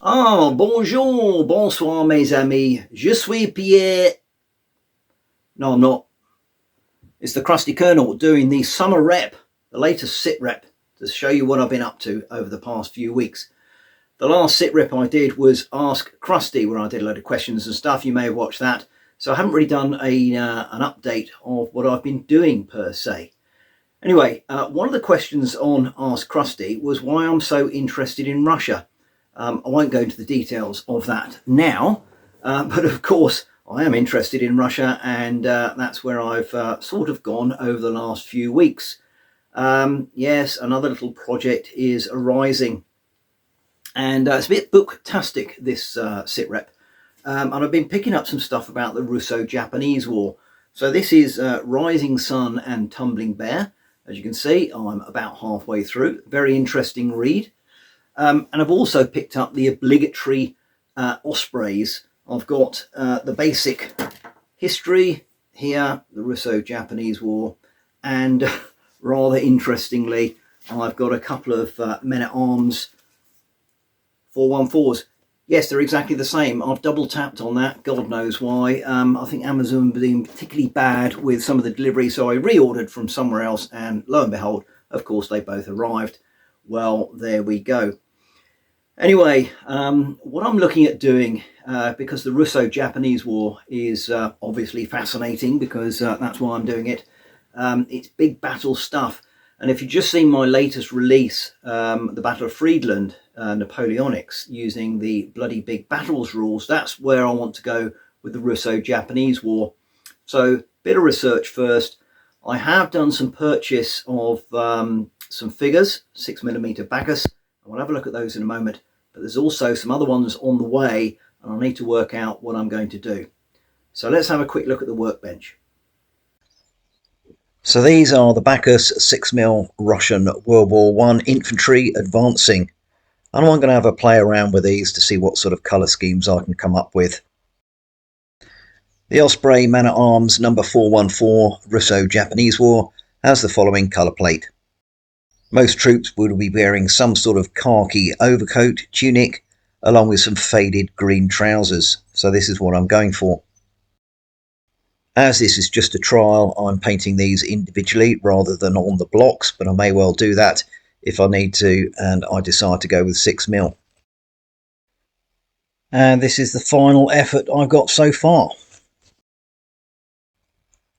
Ah, bonjour, bonsoir mes amis. Je suis Pierre. No, I'm not. It's the Crusty Colonel doing the summer rep, the latest sit rep, to show you what I've been up to over the past few weeks. The last sit rep I did was Ask Crusty, where I did a load of questions and stuff. You may have watched that. So I haven't really done an update of what I've been doing per se. Anyway, one of the questions on Ask Crusty was why I'm so interested in Russia. I won't go into the details of that now, but of course I am interested in Russia, and that's where I've sort of gone over the last few weeks. Yes, another little project is arising, and it's a bit booktastic, this sit rep, and I've been picking up some stuff about the Russo-Japanese War. So this is Rising Sun and Tumbling Bear. As you can see, I'm about halfway through. Very interesting read. And I've also picked up the obligatory Ospreys. I've got the basic history here, the Russo-Japanese War, and rather interestingly, I've got a couple of men-at-arms 414s. Yes, they're exactly the same. I've double tapped on that, God knows why. I think Amazon being particularly bad with some of the delivery, so I reordered from somewhere else, and lo and behold, of course, they both arrived. Well, there we go. Anyway, what I'm looking at doing, because the Russo-Japanese War is obviously fascinating, because that's why I'm doing it. It's big battle stuff. And if you've just seen my latest release, the Battle of Friedland, Napoleonics, using the bloody big battles rules, that's where I want to go with the Russo-Japanese War. So, bit of research first. I have done some purchase of some figures, 6mm Bacchus. I'll have a look at those in a moment, but there's also some other ones on the way, and I'll need to work out what I'm going to do. So let's have a quick look at the workbench. So these are the Bacchus 6mm Russian World War I infantry advancing, and I'm going to have a play around with these to see what sort of colour schemes I can come up with. The Osprey Man-at-Arms number 414 Russo-Japanese War has the following colour plate. Most troops will be wearing some sort of khaki overcoat, tunic, along with some faded green trousers. So this is what I'm going for. As this is just a trial, I'm painting these individually rather than on the blocks, but I may well do that if I need to and I decide to go with 6mm. And this is the final effort I've got so far.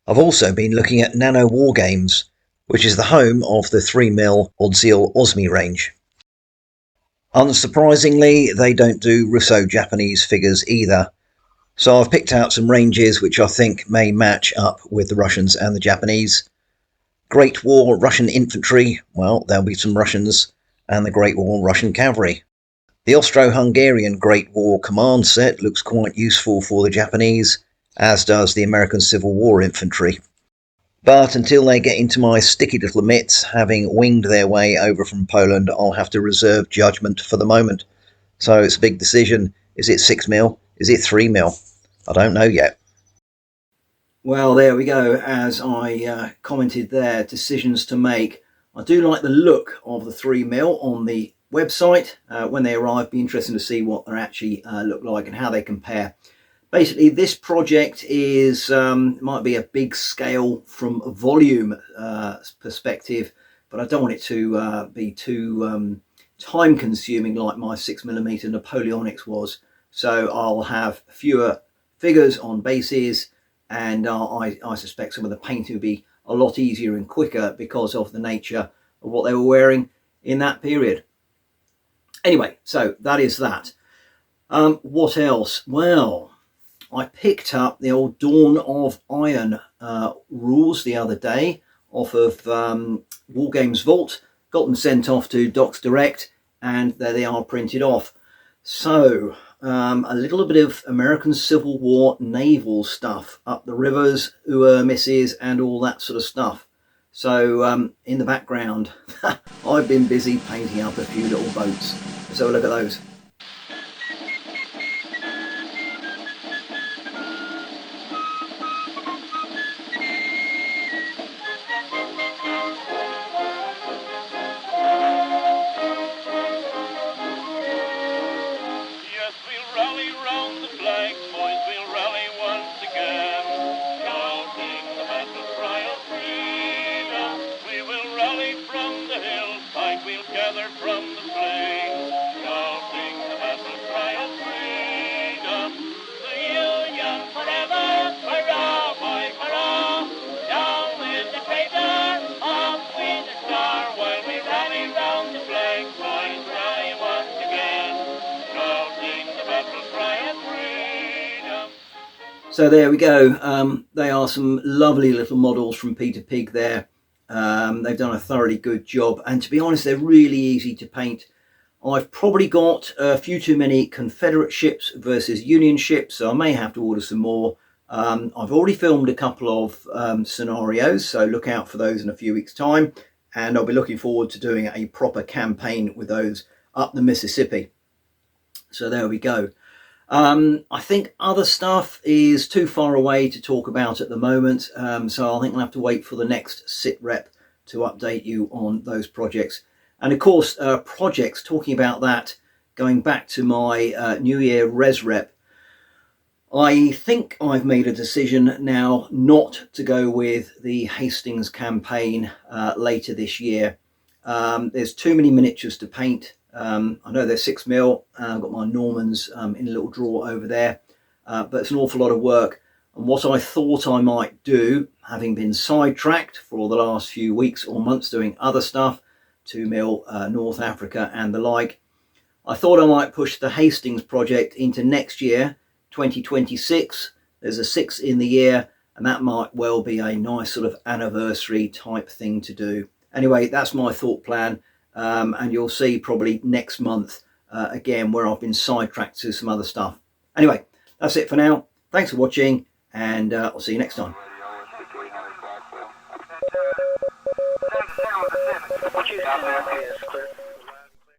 I've also been looking at Nano Wargames, which is the home of the 3mm Odzeal Osmi range. Unsurprisingly, they don't do Russo-Japanese figures either, so I've picked out some ranges which I think may match up with the Russians and the Japanese. Great War Russian Infantry, well, there'll be some Russians, and the Great War Russian Cavalry. The Austro-Hungarian Great War Command set looks quite useful for the Japanese, as does the American Civil War Infantry. But until they get into my sticky little mitts, having winged their way over from Poland, I'll have to reserve judgment for the moment. So it's a big decision. Is it 6mm? Is it 3mm? I don't know yet. Well, there we go. As I commented there, decisions to make. I do like the look of the 3mm on the website. When they arrive, be interesting to see what they actually look like and how they compare. Basically, this project is might be a big scale from a volume perspective, but I don't want it to be too time consuming like my 6mm Napoleonics was. So I'll have fewer figures on bases, and I suspect some of the painting will be a lot easier and quicker because of the nature of what they were wearing in that period. Anyway, so that is that. What else? Well, I picked up the old Dawn of Iron rules the other day off of Wargames Vault, got them sent off to Docs Direct, and there they are printed off. So a little bit of American Civil War naval stuff up the rivers, misses, and all that sort of stuff. So in the background, I've been busy painting up a few little boats. Let's have a look at those. gathered from the flames, shouting the battle cry of freedom. The Union forever, hurrah, boy, hurrah! Down with the traitor, up with the star, while we rally round the flag, boys, rally once again, shouting the battle cry of freedom. So there we go. They are some lovely little models from Peter Pig there. They've done a thoroughly good job, and to be honest, they're really easy to paint. I've probably got a few too many Confederate ships versus Union ships, so I may have to order some more. I've already filmed a couple of scenarios, so look out for those in a few weeks' time, and I'll be looking forward to doing a proper campaign with those up the Mississippi. So there we go. I think other stuff is too far away to talk about at the moment, so I think I'll have to wait for the next sit rep to update you on those projects. And of course, projects, talking about that, going back to my New Year res rep, I think I've made a decision now not to go with the Hastings campaign later this year. There's too many miniatures to paint. I know they're 6mm. I've got my Normans in a little drawer over there, but it's an awful lot of work. And what I thought I might do, having been sidetracked for the last few weeks or months doing other stuff, 2mm, North Africa and the like, I thought I might push the Hastings project into next year, 2026. There's a 6 in the year, and that might well be a nice sort of anniversary type thing to do. Anyway, that's my thought plan. And you'll see probably next month again where I've been sidetracked to some other stuff. Anyway, that's it for now. Thanks for watching, and I'll see you next time. What you